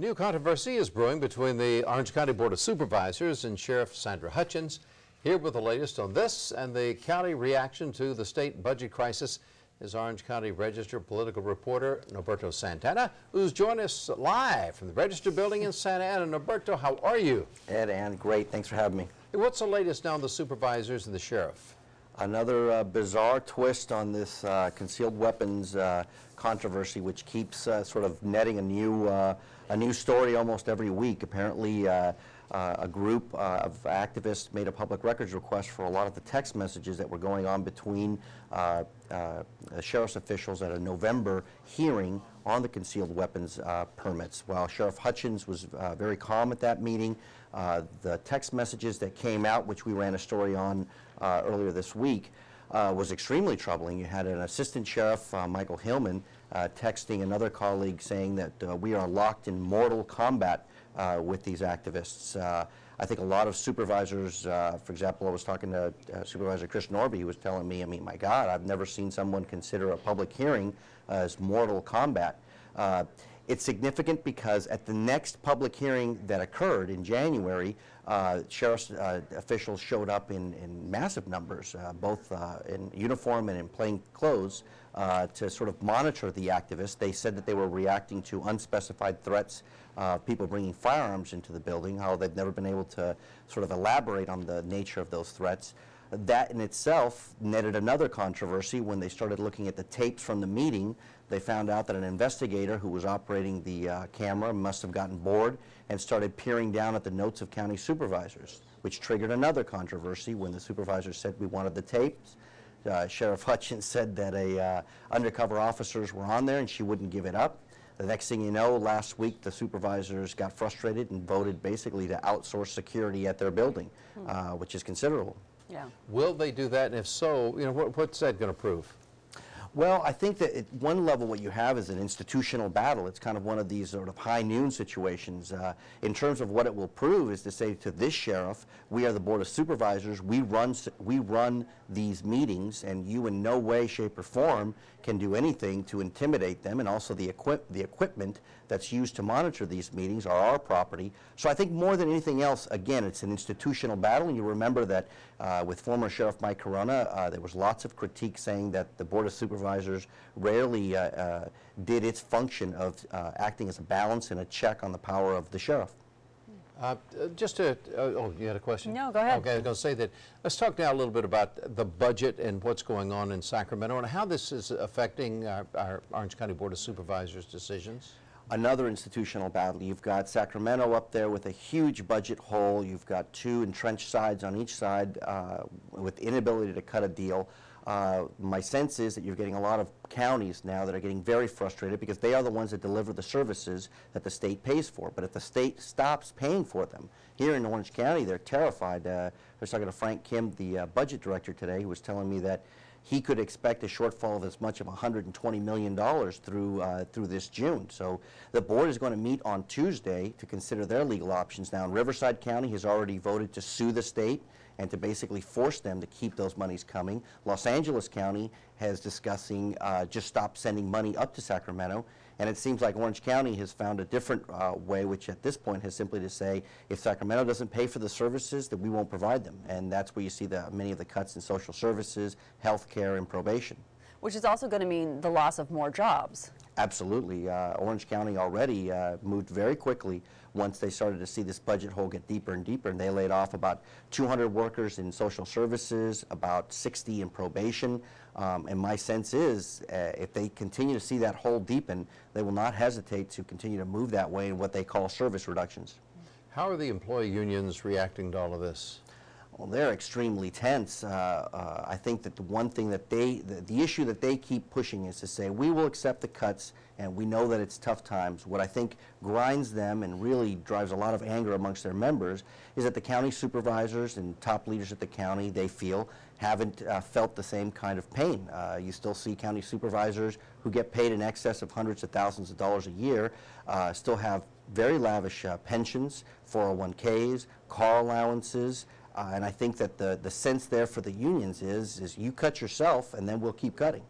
New controversy is brewing between the Orange County Board of Supervisors and Sheriff Sandra Hutchins. Here with the latest on this and the county reaction to the state budget crisis is Orange County Register political reporter Norberto Santana, who's joined us live from the Register building in Santa Ana. Norberto, how are you? Ed, Ann, great. Thanks for having me. Hey, what's the latest now on the supervisors and the sheriff? Another bizarre twist on this concealed weapons controversy, which keeps sort of netting a new story almost every week. Apparently, a group of activists made a public records request for a lot of the text messages that were going on between the sheriff's officials at a November hearing on the concealed weapons permits. While Sheriff Hutchins was very calm at that meeting, the text messages that came out, which we ran a story on earlier this week, was extremely troubling. You had an assistant sheriff, Michael Hillman, texting another colleague saying that we are locked in mortal combat with these activists. I think a lot of supervisors, for example, I was talking to Supervisor Chris Norby, who was telling me, I mean, my God, I've never seen someone consider a public hearing as mortal combat. It's significant because at the next public hearing that occurred in January, sheriff's officials showed up in massive numbers, both in uniform and in plain clothes, to sort of monitor the activists. They said that they were reacting to unspecified threats, people bringing firearms into the building, how they've never been able to sort of elaborate on the nature of those threats. That in itself netted another controversy when they started looking at the tapes from the meeting. They found out that an investigator who was operating the camera must have gotten bored and started peering down at the notes of county supervisors, which triggered another controversy when the supervisors said we wanted the tapes. Sheriff Hutchins said that undercover officers were on there and she wouldn't give it up. The next thing you know, last week the supervisors got frustrated and voted basically to outsource security at their building, which is considerable. Yeah. Will they do that? And if so, you know, what's that going to prove? Well, I think that at one level what you have is an institutional battle. It's kind of one of these sort of high noon situations. In terms of what it will prove is to say to this sheriff, we are the Board of Supervisors, we run these meetings, and you in no way, shape, or form can do anything to intimidate them, and also the equipment that's used to monitor these meetings are our property. So I think more than anything else, again, it's an institutional battle, and you remember that with former Sheriff Mike Corona, there was lots of critique saying that the Board of Supervisors rarely did its function of acting as a balance and a check on the power of the sheriff. Oh, you had a question? No, go ahead. Okay, I was going to say that. Let's talk now a little bit about the budget and what's going on in Sacramento and how this is affecting our Orange County Board of Supervisors' decisions. Another institutional battle. You've got Sacramento up there with a huge budget hole. You've got two entrenched sides on each side with inability to cut a deal. My sense is that you're getting a lot of counties now that are getting very frustrated because they are the ones that deliver the services that the state pays for. But if the state stops paying for them, here in Orange County, they're terrified. I was talking to Frank Kim, the budget director today, who was telling me that he could expect a shortfall of as much as $120 million through this June. So the board is going to meet on Tuesday to consider their legal options. Now, in Riverside County has already voted to sue the state and to basically force them to keep those monies coming. Los Angeles County has discussing just stop sending money up to Sacramento. And it seems like Orange County has found a different way, which at this point has simply to say, if Sacramento doesn't pay for the services, then we won't provide them. And that's where you see many of the cuts in social services, health care, and probation. Which is also going to mean the loss of more jobs. Absolutely. Orange County already moved very quickly once they started to see this budget hole get deeper and deeper, and they laid off about 200 workers in social services, about 60 in probation. And my sense is if they continue to see that hole deepen, they will not hesitate to continue to move that way in what they call service reductions. How are the employee unions reacting to all of this? Well, they're extremely tense. I think that the one thing that the issue that they keep pushing is to say, we will accept the cuts, and we know that it's tough times. What I think grinds them and really drives a lot of anger amongst their members is that the county supervisors and top leaders at the county, they feel, haven't felt the same kind of pain. You still see county supervisors who get paid in excess of hundreds of thousands of dollars a year, still have very lavish pensions, 401ks, car allowances, and I think that the sense there for the unions is you cut yourself and then we'll keep cutting.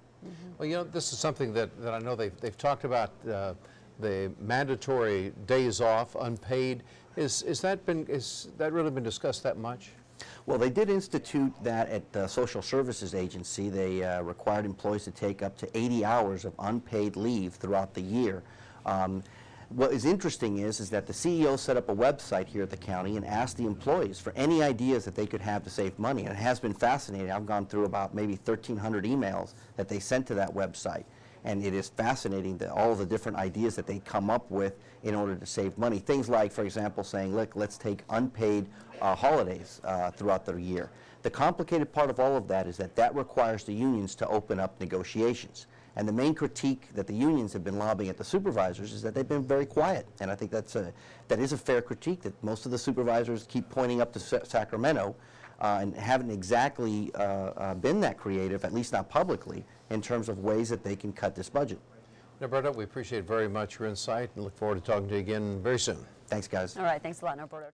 Well, you know, this is something that I know they've talked about the mandatory days off, unpaid. Is that really been discussed that much? Well, they did institute that at the Social Services Agency. They required employees to take up to 80 hours of unpaid leave throughout the year. What is interesting is that the CEO set up a website here at the county and asked the employees for any ideas that they could have to save money. And it has been fascinating. I've gone through about maybe 1,300 emails that they sent to that website. And it is fascinating that all of the different ideas that they come up with in order to save money. Things like, for example, saying, look, let's take unpaid holidays throughout the year. The complicated part of all of that is that requires the unions to open up negotiations. And the main critique that the unions have been lobbying at the supervisors is that they've been very quiet. And I think that is a fair critique, that most of the supervisors keep pointing up to Sacramento and haven't exactly been that creative, at least not publicly, in terms of ways that they can cut this budget. Norberto, we appreciate very much your insight and look forward to talking to you again very soon. Thanks, guys. All right, thanks a lot, Norberto.